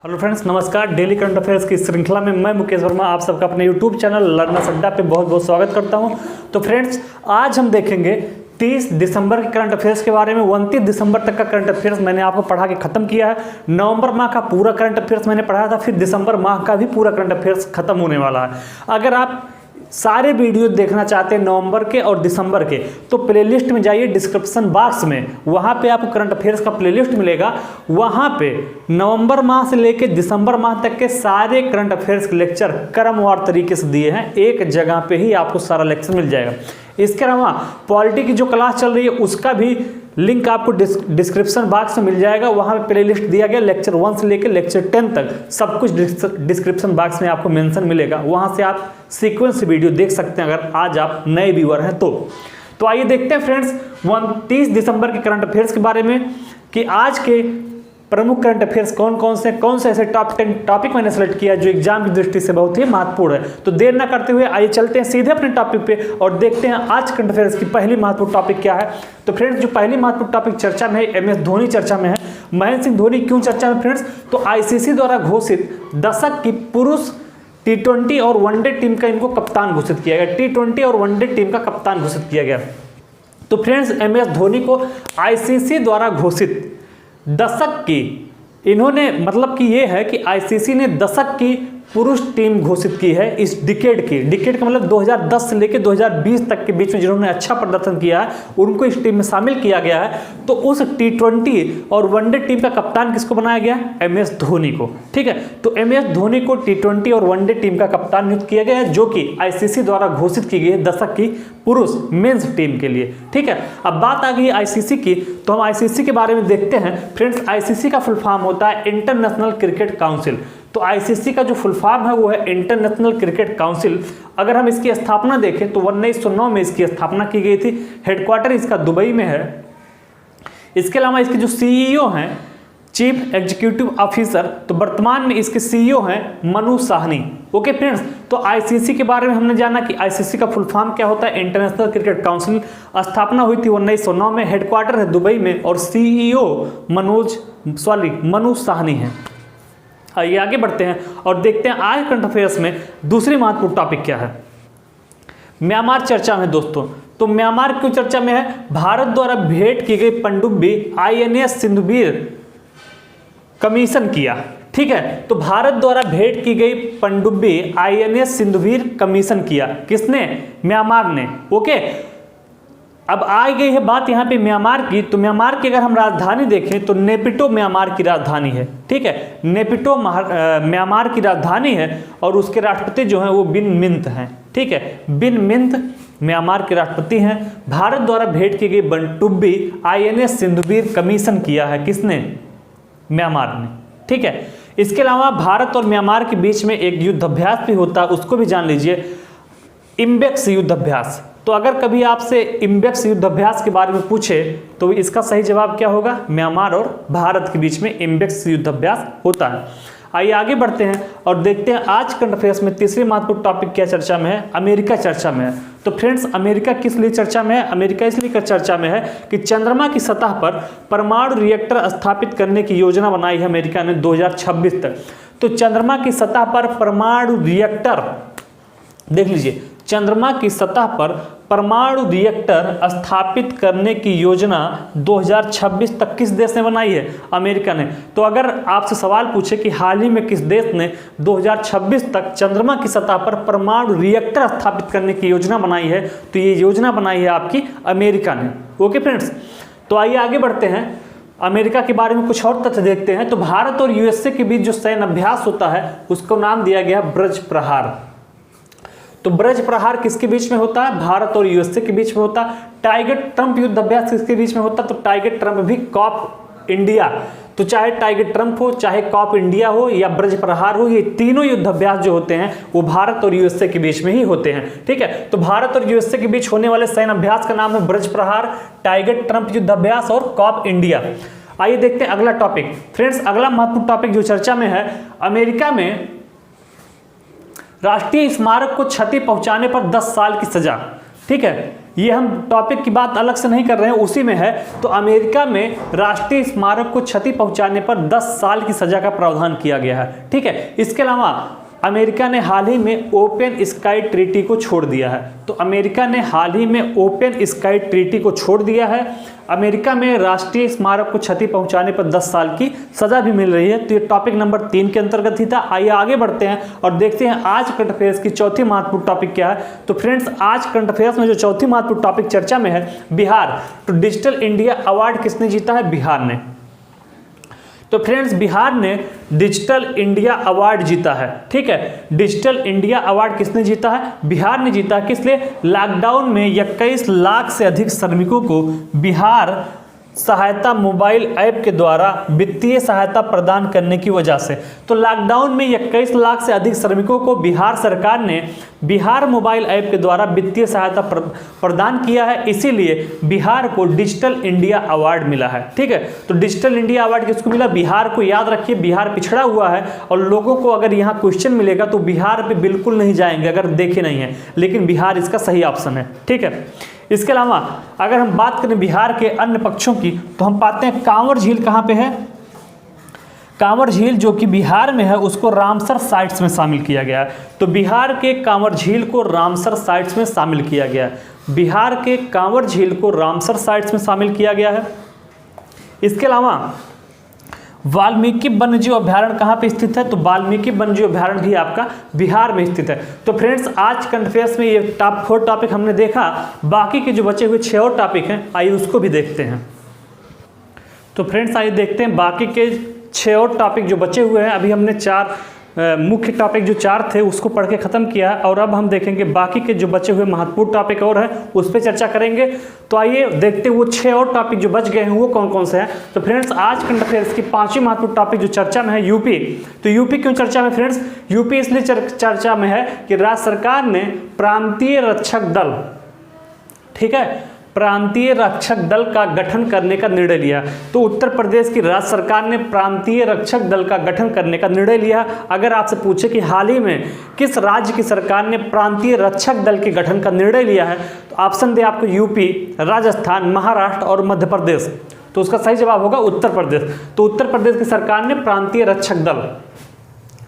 Hello friends, नमस्कार। Daily current affairs की श्रृंखला में मैं मुकेश वर्मा आप सबका अपने यूट्यूब चैनल लर्नर्स अड्डा पे बहुत बहुत स्वागत करता हूं। तो फ्रेंड्स, आज हम देखेंगे 30 दिसंबर के करंट अफेयर्स के बारे में। 29 दिसंबर तक का करंट अफेयर्स मैंने आपको पढ़ा के खत्म किया है। नवंबर माह का पूरा करंट अफेयर्स मैंने पढ़ाया था, फिर दिसंबर माह का भी पूरा करंट अफेयर्स खत्म होने वाला है। अगर आप सारे वीडियो देखना चाहते हैं नवंबर के और दिसंबर के, तो प्लेलिस्ट में जाइए, डिस्क्रिप्शन बॉक्स में वहाँ पे आपको करंट अफेयर्स का प्लेलिस्ट मिलेगा। वहाँ पे नवंबर माह से लेकर दिसंबर माह तक के सारे करंट अफेयर्स के लेक्चर क्रमवार तरीके से दिए हैं। एक जगह पे ही आपको सारा लेक्चर मिल जाएगा। इसके अलावा पॉलिटी की जो क्लास चल रही है उसका भी लिंक आपको डिस्क्रिप्शन बॉक्स में मिल जाएगा। वहाँ पे प्लेलिस्ट दिया गया, लेक्चर 1 से लेकर लेक्चर 10 तक सब कुछ डिस्क्रिप्शन बॉक्स में आपको मेंशन मिलेगा। वहाँ से आप सीक्वेंस वीडियो देख सकते हैं अगर आज आप नए व्यूअर हैं तो आइए देखते हैं फ्रेंड्स 29 दिसंबर के करंट अफेयर्स के बारे में कि आज के प्रमुख करंट अफेयर्स कौन से ऐसे टॉप 10 टॉपिक मैंने सेलेक्ट किया जो एग्जाम की दृष्टि से बहुत ही महत्वपूर्ण है। तो देर ना करते हुए आइए चलते हैं सीधे अपने टॉपिक पे और देखते हैं आज करंट अफेयर्स की पहली महत्वपूर्ण टॉपिक क्या है। तो फ्रेंड्स, जो पहली महत्वपूर्ण टॉपिक चर्चा में है, MS धोनी चर्चा में है। महेंद्र सिंह धोनी क्यों चर्चा में फ्रेंड्स? तो ICC द्वारा घोषित दशक की पुरुष T20 और वनडे टीम का इनको कप्तान घोषित किया गया। T20 और वनडे टीम का कप्तान घोषित किया गया। तो फ्रेंड्स, MS धोनी को ICC द्वारा घोषित दशक की, इन्होंने मतलब कि ये है कि ICC ने दशक की पुरुष टीम घोषित की है इस डिकेड का मतलब 2010 से लेकर 2020 तक के बीच में जिन्होंने अच्छा प्रदर्शन किया है उनको इस टीम में शामिल किया गया है। तो उस T20 और वनडे टीम का कप्तान किसको बनाया गया? MS धोनी को। ठीक है, तो MS धोनी को T20 और वनडे टीम का कप्तान नियुक्त किया गया है, जो कि ICC द्वारा घोषित की गई है दशक की पुरुष मेंस टीम के लिए। ठीक है, अब बात आ गई ICC की, तो हम ICC के बारे में देखते हैं। फ्रेंड्स, ICC का फुल फॉर्म होता है इंटरनेशनल क्रिकेट काउंसिल। तो ICC का जो फुल फॉर्म है वो है इंटरनेशनल क्रिकेट काउंसिल। अगर हम इसकी स्थापना देखें तो 1909 में इसकी स्थापना की गई थी। हेडक्वार्टर इसका दुबई में है। इसके अलावा इसके जो CEO हैं, चीफ एग्जीक्यूटिव ऑफिसर, तो वर्तमान में इसके CEO हैं मनु साहनी। ओके फ्रेंड्स, तो ICC के बारे में हमने जाना कि ICC का फुल फॉर्म क्या होता है, इंटरनेशनल क्रिकेट काउंसिल। स्थापना हुई थी 1909 में, हेडक्वार्टर है दुबई में और CEO मनु साहनी है। आइए आगे बढ़ते हैं और देखते हैं आज करंट अफेयर्स में दूसरी महत्वपूर्ण टॉपिक क्या है। म्यांमार चर्चा में दोस्तों, तो म्यांमार क्यों चर्चा में है? भारत द्वारा भेंट की गई पनडुब्बी INS सिंधुवीर कमीशन किया। ठीक है, तो भारत द्वारा भेंट की गई पनडुब्बी INS सिंधुवीर कमीशन किया। किसने? म्यांमार ने। ओके, अब आ गई है बात यहाँ पे म्यांमार की। तो म्यांमार की अगर हम राजधानी देखें तो नेपिटो म्यांमार की राजधानी है। ठीक है, नेपिटो म्यांमार की राजधानी है और उसके राष्ट्रपति जो हैं वो विन मिंत हैं। ठीक है, विन मिंत म्यांमार के राष्ट्रपति हैं। भारत द्वारा भेंट की गई पनडुब्बी INS सिंधुवीर कमीशन किया है। किसने? म्यांमार ने। ठीक है, इसके अलावा भारत और म्यांमार के बीच में एक युद्ध अभ्यास भी होता है, उसको भी जान लीजिए, इम्बेक्स युद्ध अभ्यास। तो अगर कभी आपसे इम्बेक्स युद्ध अभ्यास के बारे में पूछे तो इसका सही जवाब क्या होगा? म्यांमार और भारत के बीच में इम्बेक्स युद्ध अभ्यास होता है। आइए आगे बढ़ते हैं और देखते हैं आज करंट अफेयर्स में तीसरी महत्वपूर्ण टॉपिक क्या चर्चा में है। अमेरिका चर्चा में है। तो फ्रेंड्स, अमेरिका किस लिए चर्चा में है? अमेरिका इसलिए चर्चा में है कि चंद्रमा की सतह पर परमाणु रिएक्टर स्थापित करने की योजना बनाई है अमेरिका ने 2026 तक। तो चंद्रमा की सतह पर परमाणु रिएक्टर, देख लीजिए, चंद्रमा की सतह पर परमाणु रिएक्टर स्थापित करने की योजना 2026 तक किस देश ने बनाई है? अमेरिका ने। तो अगर आपसे सवाल पूछे कि हाल ही में किस देश ने 2026 तक चंद्रमा की सतह पर परमाणु रिएक्टर स्थापित करने की योजना बनाई है, तो ये योजना बनाई है आपकी अमेरिका ने। ओके फ्रेंड्स, तो आइए आगे बढ़ते हैं। अमेरिका के बारे में कुछ और तथ्य देखते हैं। तो भारत और USA के बीच जो सैन्य अभ्यास होता है उसको नाम दिया गया ब्रज प्रहार। तो ब्रज प्रहार किसके बीच में होता है? भारत और USA के बीच में होता है। टाइगर ट्रंप युद्ध अभ्यास किसके बीच में होता है? तो टाइगर ट्रंप भी कॉप इंडिया। तो चाहे टाइगर ट्रंप हो, चाहे कॉप इंडिया हो या ब्रज प्रहार हो, ये तीनों युद्ध अभ्यास जो होते हैं वो भारत और USA के बीच में ही होते हैं। ठीक है, तो भारत और USA के बीच होने वाले सैन्य अभ्यास का नाम है ब्रज प्रहार, टाइगर ट्रंप युद्ध अभ्यास और कॉप इंडिया। आइए देखते हैं अगला टॉपिक। फ्रेंड्स, अगला महत्वपूर्ण टॉपिक जो चर्चा में है, अमेरिका में राष्ट्रीय स्मारक को क्षति पहुंचाने पर 10 साल की सजा। ठीक है, ये हम टॉपिक की बात अलग से नहीं कर रहे हैं, उसी में है। तो अमेरिका में राष्ट्रीय स्मारक को क्षति पहुंचाने पर 10 साल की सजा का प्रावधान किया गया है। ठीक है, इसके अलावा अमेरिका ने हाल ही में ओपन स्काई ट्रीटी को छोड़ दिया है। तो अमेरिका ने हाल ही में ओपन स्काई ट्रीटी को छोड़ दिया है। अमेरिका में राष्ट्रीय स्मारक को क्षति पहुंचाने पर 10 साल की सजा भी मिल रही है। तो ये टॉपिक नंबर 3 के अंतर्गत ही था। आइए आगे बढ़ते हैं और देखते हैं आज करंट अफेयर्स की चौथी महत्वपूर्ण टॉपिक क्या है। तो फ्रेंड्स, आज करंट अफेयर्स में जो चौथी महत्वपूर्ण टॉपिक चर्चा में है, बिहार। तो डिजिटल इंडिया अवार्ड किसने जीता है? बिहार ने। तो फ्रेंड्स, बिहार ने डिजिटल इंडिया अवार्ड जीता है। ठीक है, डिजिटल इंडिया अवार्ड किसने जीता है? बिहार ने जीता है। किस लिए? लॉकडाउन में 21 लाख से अधिक श्रमिकों को बिहार सहायता मोबाइल ऐप के द्वारा वित्तीय सहायता प्रदान करने की वजह से। तो लॉकडाउन में 21 लाख से अधिक श्रमिकों को बिहार सरकार ने बिहार मोबाइल ऐप के द्वारा वित्तीय सहायता प्रदान किया है, इसीलिए बिहार को डिजिटल इंडिया अवार्ड मिला है। ठीक है, तो डिजिटल इंडिया अवार्ड किसको मिला? बिहार को। याद रखिए, बिहार पिछड़ा हुआ है और लोगों को अगर यहाँ क्वेश्चन मिलेगा तो बिहार पे बिल्कुल नहीं जाएंगे अगर देखे नहीं है, लेकिन बिहार इसका सही ऑप्शन है। ठीक है, इसके अलावा अगर हम बात करें बिहार के अन्य पक्षों की, तो हम पाते हैं कांवर झील कहाँ पे है? कांवर झील जो कि बिहार में है, उसको रामसर साइट्स में शामिल किया गया है। तो बिहार के कांवर झील को रामसर साइट्स में शामिल किया गया है। बिहार के कांवर झील को रामसर साइट्स में शामिल किया गया है। इसके अलावा वाल्मीकि वन्यजीव अभ्यारण्य कहाँ पे स्थित है? तो वाल्मीकि वन्यजीव अभ्यारण्य भी आपका बिहार में स्थित है। तो फ्रेंड्स, आज करंट अफेयर्स में ये टॉप 4 टॉपिक हमने देखा। बाकी के जो बचे हुए 6 और टॉपिक हैं, आइए उसको भी देखते हैं। तो फ्रेंड्स, आइए देखते हैं बाकी के 6 और टॉपिक जो बचे हुए हैं। अभी हमने 4 मुख्य टॉपिक जो 4 थे उसको पढ़ के ख़त्म किया है, और अब हम देखेंगे बाकी के जो बचे हुए महत्वपूर्ण टॉपिक और हैं उस पर चर्चा करेंगे। तो आइए देखते हैं वो 6 और टॉपिक जो बच गए हैं वो कौन कौन से हैं। तो फ्रेंड्स, आज करंट अफेयर्स की 5वीं महत्वपूर्ण टॉपिक जो चर्चा में है, यूपी। तो यूपी क्यों चर्चा में फ्रेंड्स? यूपी इसलिए चर्चा में है कि राज्य सरकार ने प्रांतीय रक्षक दल, ठीक है, प्रांतीय रक्षक दल का गठन करने का निर्णय लिया। तो उत्तर प्रदेश की राज्य सरकार ने प्रांतीय रक्षक दल का गठन करने का निर्णय लिया। अगर आपसे पूछे कि हाल ही में किस राज्य की सरकार ने प्रांतीय रक्षक दल के गठन का निर्णय लिया है, तो ऑप्शन दे आपको यूपी, राजस्थान, महाराष्ट्र और मध्य प्रदेश। तो उसका सही जवाब होगा उत्तर प्रदेश। तो उत्तर प्रदेश की सरकार ने प्रांतीय रक्षक दल,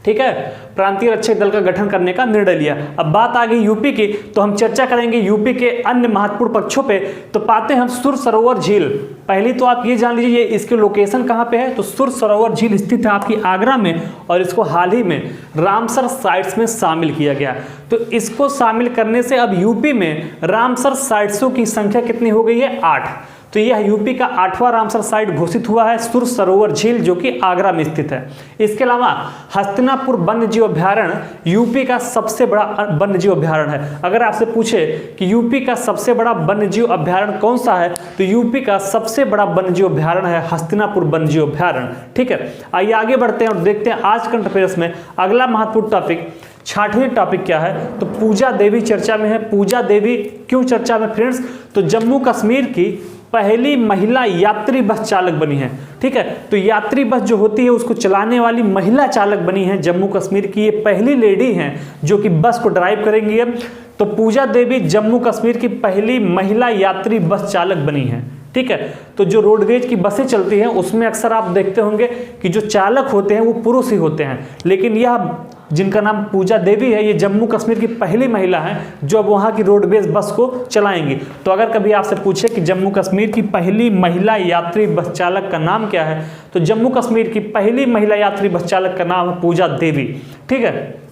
ठीक है, प्रांतीय रक्षक दल का गठन करने का निर्णय लिया। अब बात आ गई यूपी की, तो हम चर्चा करेंगे यूपी के अन्य महत्वपूर्ण पक्षों पे। तो पाते हैं हम सुर सरोवर झील। पहली तो आप ये जान लीजिए ये इसकी लोकेशन कहाँ पे है। तो सुर सरोवर झील स्थित है आपकी आगरा में, और इसको हाल ही में रामसर साइट्स में शामिल किया गया। तो इसको शामिल करने से अब यूपी में रामसर साइट्सों की संख्या कितनी हो गई है? 8। तो यह यूपी का 8वां रामसर साइट घोषित हुआ है, सुर सरोवर झील, जो कि आगरा में स्थित है। इसके अलावा हस्तिनापुर वन्यजीव अभ्यारण्य यूपी का सबसे बड़ा वन्यजीव अभ्यारण्य है। अगर आपसे पूछे कि यूपी का सबसे बड़ा वन्यजीव अभ्यारण्य कौन सा है, तो यूपी का सबसे बड़ा वन्यजीव अभ्यारण्य है हस्तिनापुर वन्यजीव अभ्यारण्य। ठीक है, आइए आगे बढ़ते हैं और देखते हैं आज करंट अफेयर्स में अगला महत्वपूर्ण टॉपिक, 6वां टॉपिक क्या है। तो पूजा देवी चर्चा में है। पूजा देवी क्यों चर्चा में फ्रेंड्स? तो जम्मू कश्मीर की पहली महिला यात्री बस चालक बनी है। ठीक है, तो यात्री बस जो होती है उसको चलाने वाली महिला चालक बनी है जम्मू कश्मीर की। ये पहली लेडी हैं जो कि बस को ड्राइव करेंगी। अब तो पूजा देवी जम्मू कश्मीर की पहली महिला यात्री बस चालक बनी है। ठीक है, तो जो रोडवेज की बसें चलती हैं उसमें अक्सर आप देखते होंगे कि जो चालक होते हैं वो पुरुष ही होते हैं, लेकिन यह जिनका नाम पूजा देवी है, ये जम्मू कश्मीर की पहली महिला है जो अब वहाँ की रोडवेज बस को चलाएंगी। तो अगर कभी आपसे पूछे कि जम्मू कश्मीर की पहली महिला यात्री बस चालक का नाम क्या है, तो जम्मू कश्मीर की पहली महिला यात्री बस चालक का नाम है पूजा देवी। ठीक है,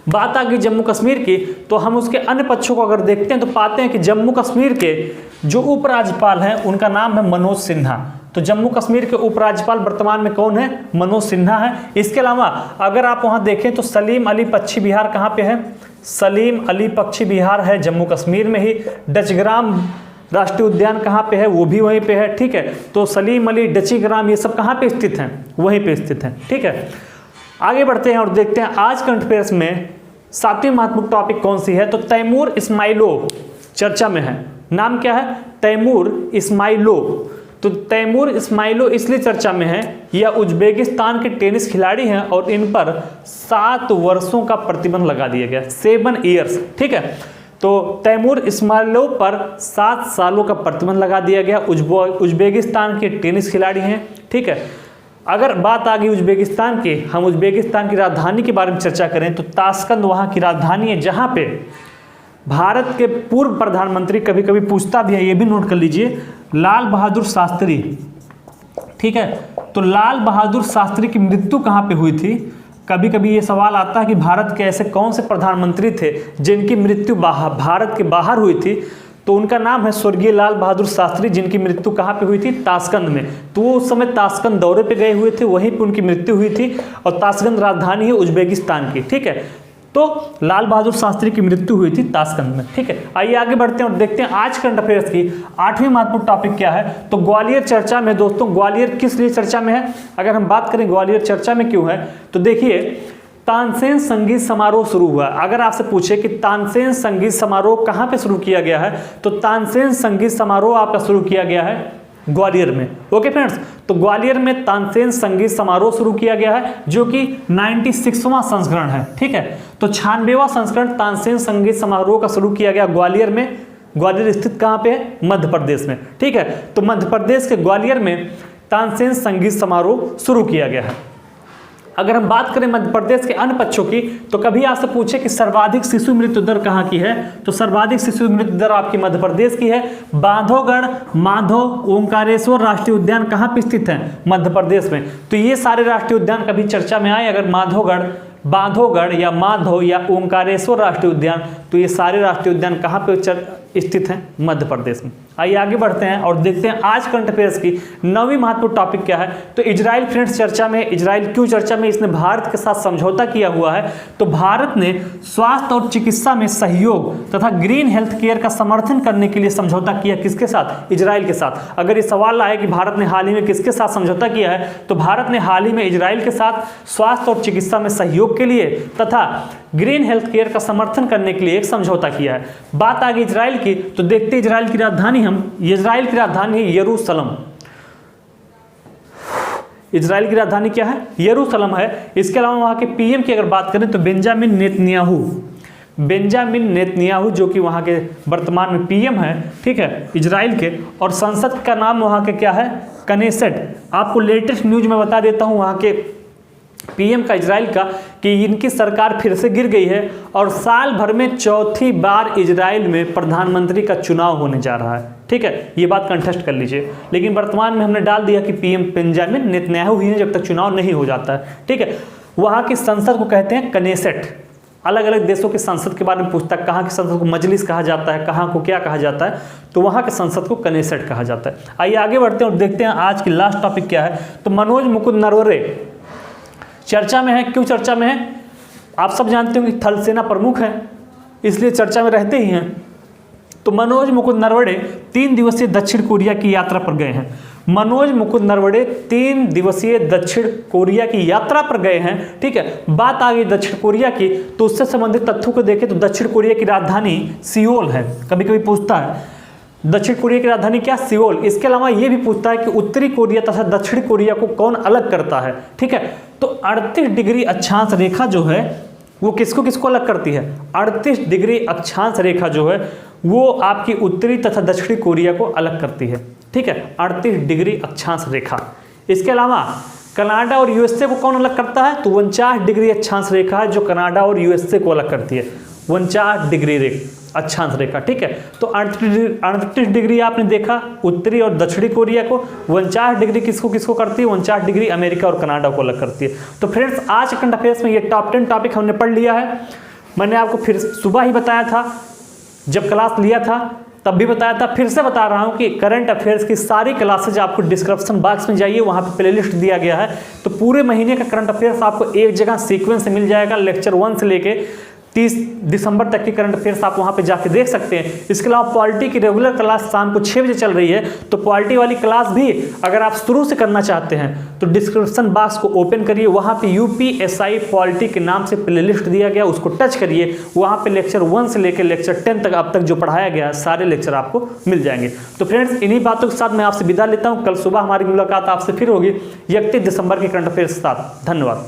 बात आ गई जम्मू कश्मीर की, तो हम उसके अन्य पक्षों को अगर देखते हैं तो पाते हैं कि जम्मू कश्मीर के जो उपराज्यपाल हैं उनका नाम है मनोज सिन्हा। तो जम्मू कश्मीर के उपराज्यपाल वर्तमान में कौन है? मनोज सिन्हा है। इसके अलावा अगर आप वहां देखें तो सलीम अली पक्षी विहार कहाँ पे है? सलीम अली पक्षी विहार है जम्मू कश्मीर में ही। डचग्राम राष्ट्रीय उद्यान कहाँ पे है? वो भी वहीं पे है। ठीक है, तो सलीम अली, डचीग्राम, ये सब कहाँ पे स्थित हैं? वहीं पे स्थित हैं। ठीक है, आगे बढ़ते हैं और देखते हैं आज करंट अफेयर्स में 7वीं महत्वपूर्ण टॉपिक कौन सी है। तो तैमूर इस्माइलोव चर्चा में है। नाम क्या है? तैमूर इस्माइलोव। तो तैमूर इस्माइलोव इसलिए चर्चा में है, यह उज्बेकिस्तान के टेनिस खिलाड़ी हैं और इन पर 7 वर्षों का प्रतिबंध लगा दिया गया, 7 ईयर्स। ठीक है, तो तैमूर इस्माइलोव पर 7 सालों का प्रतिबंध लगा दिया गया। उज्बेकिस्तान के टेनिस खिलाड़ी हैं, ठीक है। अगर बात आ गई उज्बेकिस्तान की, हम उज्बेकिस्तान की राजधानी के बारे में चर्चा करें तो ताशकंद वहाँ की राजधानी है, जहाँ पे भारत के पूर्व प्रधानमंत्री, कभी कभी पूछता भी है, ये भी नोट कर लीजिए, लाल बहादुर शास्त्री, ठीक है। तो लाल बहादुर शास्त्री की मृत्यु कहाँ पे हुई थी? कभी कभी ये सवाल आता है कि भारत के ऐसे कौन से प्रधानमंत्री थे जिनकी मृत्यु भारत के बाहर हुई थी, तो उनका नाम है स्वर्गीय लाल बहादुर शास्त्री, जिनकी मृत्यु कहाँ पे हुई थी? ताशकंद में। तो वो उस समय ताशकंद दौरे पे गए हुए थे, वहीं पे उनकी मृत्यु हुई थी, और ताशकंद राजधानी है उज्बेकिस्तान की, ठीक है। तो लाल बहादुर शास्त्री की मृत्यु हुई थी ताशकंद में, ठीक है। आइए आगे बढ़ते हैं और देखते हैं आज करंट अफेयर्स की 8वीं महत्वपूर्ण टॉपिक क्या है। तो ग्वालियर चर्चा में, दोस्तों ग्वालियर किस लिए चर्चा में है? अगर हम बात करें ग्वालियर चर्चा में क्यों है, तो देखिए तानसेन संगीत समारोह शुरू हुआ। अगर आपसे पूछे कि तानसेन संगीत समारोह कहाँ पे शुरू किया गया है, तो तानसेन संगीत समारोह आपका शुरू किया गया है ग्वालियर में। ओके फ्रेंड्स, तो ग्वालियर में तानसेन संगीत समारोह शुरू किया गया है, जो कि 96वां संस्करण है, ठीक है। तो 96वां संस्करण तानसेन संगीत समारोह का शुरू किया गया ग्वालियर में। ग्वालियर स्थित कहाँ पे है? मध्य प्रदेश में, ठीक है। तो मध्य प्रदेश के ग्वालियर में तानसेन संगीत समारोह शुरू किया गया है। अगर हम बात करें मध्य प्रदेश के अन्य पक्षों की, तो कभी आपसे पूछे कि सर्वाधिक शिशु मृत्यु दर कहाँ की है, तो सर्वाधिक शिशु मृत्यु दर आपकी मध्य प्रदेश की है। बांधवगढ़ माधव ओंकारेश्वर राष्ट्रीय उद्यान कहाँ पे स्थित है? मध्य प्रदेश में। तो ये सारे राष्ट्रीय उद्यान कभी चर्चा में आए, अगर बांधवगढ़ या माधव या ओंकारेश्वर राष्ट्रीय उद्यान, तो ये सारे राष्ट्रीय उद्यान कहाँ पे स्थित हैं? मध्य प्रदेश में। आइए आगे बढ़ते हैं और देखते हैं आज करंट अफेयर्स की 9वीं महत्वपूर्ण टॉपिक क्या है। तो इजराइल फ्रेंड्स चर्चा में। इजराइल क्यों चर्चा में? इसने भारत के साथ समझौता किया हुआ है। तो भारत ने स्वास्थ्य और चिकित्सा में सहयोग तथा ग्रीन हेल्थ केयर का समर्थन करने के लिए समझौता किया। किसके साथ? इजराइल के साथ। अगर ये सवाल आए कि भारत ने हाल ही में किसके साथ समझौता किया है, तो भारत ने हाल ही में इजराइल के साथ स्वास्थ्य और चिकित्सा में सहयोग के लिए तथा ग्रीन हेल्थ केयर का समर्थन करने के लिए एक समझौता किया है। बात आ गई इजराइल की, तो देखते इजराइल की राजधानी इजराइल की राजधानी है यरूशलेम। इजराइल की राजधानी क्या है? यरूशलेम है। इसके अलावा वहां के पीएम की अगर बात करें तो बेंजामिन नेतन्याहू जो कि वहां के वर्तमान में पीएम है, ठीक है, इजराइल के। और संसद का नाम वहां के क्या है? कनेसेट। आपको लेटेस्ट न्यूज में बता देता हूं वहां के पीएम का, इजराइल का, कि इनकी सरकार फिर से गिर गई है और साल भर में चौथी बार इजराइल में प्रधानमंत्री का चुनाव होने जा रहा है, ठीक है। ये बात कंटेस्ट कर लीजिए। लेकिन वर्तमान में हमने डाल दिया कि पीएम बेंजामिन नेतन्याहू ही है जब तक चुनाव नहीं हो जाता है, ठीक है। वहाँ की संसद को कहते हैं कनेसेट। अलग अलग देशों की संसद के बारे में पूछता है, कहाँ की संसद को मजलिस कहा जाता है, कहाँ को क्या कहा जाता है, तो वहाँ के संसद को कनेसेट कहा जाता है। आइए आगे बढ़ते हैं और देखते हैं आज की लास्ट टॉपिक क्या है। तो मनोज मुकुंद नरवरे चर्चा में है। क्यों चर्चा में है? आप सब जानते हो कि थल सेना प्रमुख हैं, इसलिए चर्चा में रहते ही हैं। तो मनोज मुकुंद नरवणे 3 दिवसीय दक्षिण कोरिया की यात्रा पर गए हैं। मनोज मुकुंद नरवणे 3 दिवसीय दक्षिण कोरिया की यात्रा पर गए हैं, ठीक है। बात आ गई दक्षिण कोरिया की, तो उससे संबंधित तथ्यों को देखें तो दक्षिण कोरिया की राजधानी सियोल है। कभी कभी पूछता है दक्षिण कोरिया की राजधानी क्या? सियोल। इसके अलावा यह भी पूछता है कि उत्तरी कोरिया तथा दक्षिण कोरिया को कौन अलग करता है, ठीक है। तो 38 डिग्री अक्षांश रेखा जो है वो किसको किसको अलग करती है? 38 डिग्री अक्षांश रेखा जो है वो आपकी उत्तरी तथा दक्षिणी कोरिया को अलग करती है, ठीक है। 38 डिग्री अक्षांश रेखा। इसके अलावा कनाडा और यूएसए को कौन अलग करता है? तो 49 डिग्री अक्षांश रेखा है जो कनाडा और यूएसए को अलग करती है। 49 डिग्री अक्षांश रेखा, ठीक है। तो 38 डिग्री आपने देखा उत्तरी और दक्षिणी कोरिया को। 49 डिग्री किसको किसको करती है? 49 डिग्री अमेरिका और कनाडा को अलग करती है। तो फ्रेंड्स आज करंट अफेयर्स में ये टॉप 10 टॉपिक हमने पढ़ लिया है। मैंने आपको फिर सुबह ही बताया था, जब क्लास लिया था तब भी बताया था, फिर से बता रहा हूँ कि करंट अफेयर्स की सारी क्लासेज आपको डिस्क्रिप्शन बॉक्स में जाइए, वहाँ पे प्लेलिस्ट दिया गया है। तो पूरे महीने का करंट अफेयर्स आपको एक जगह सीक्वेंस से मिल जाएगा। लेक्चर 1 से लेके 30 दिसंबर तक की करंट अफेयर्स आप वहाँ पे जाके देख सकते हैं। इसके अलावा पॉलिटी की रेगुलर क्लास शाम को 6 बजे चल रही है, तो पॉलिटी वाली क्लास भी अगर आप शुरू से करना चाहते हैं तो डिस्क्रिप्शन बॉक्स को ओपन करिए, वहाँ पे यूपीएसआई पॉलिटी के नाम से प्लेलिस्ट दिया गया, उसको टच करिए। वहाँ पे लेक्चर 1 से लेकर लेक्चर 10 तक अब तक जो पढ़ाया गया सारे लेक्चर आपको मिल जाएंगे। तो फ्रेंड्स इन्हीं बातों के साथ मैं आपसे विदा लेता हूँ। कल सुबह हमारी मुलाकात आपसे फिर होगी 31 दिसंबर के करंट अफेयर्स के साथ। धन्यवाद।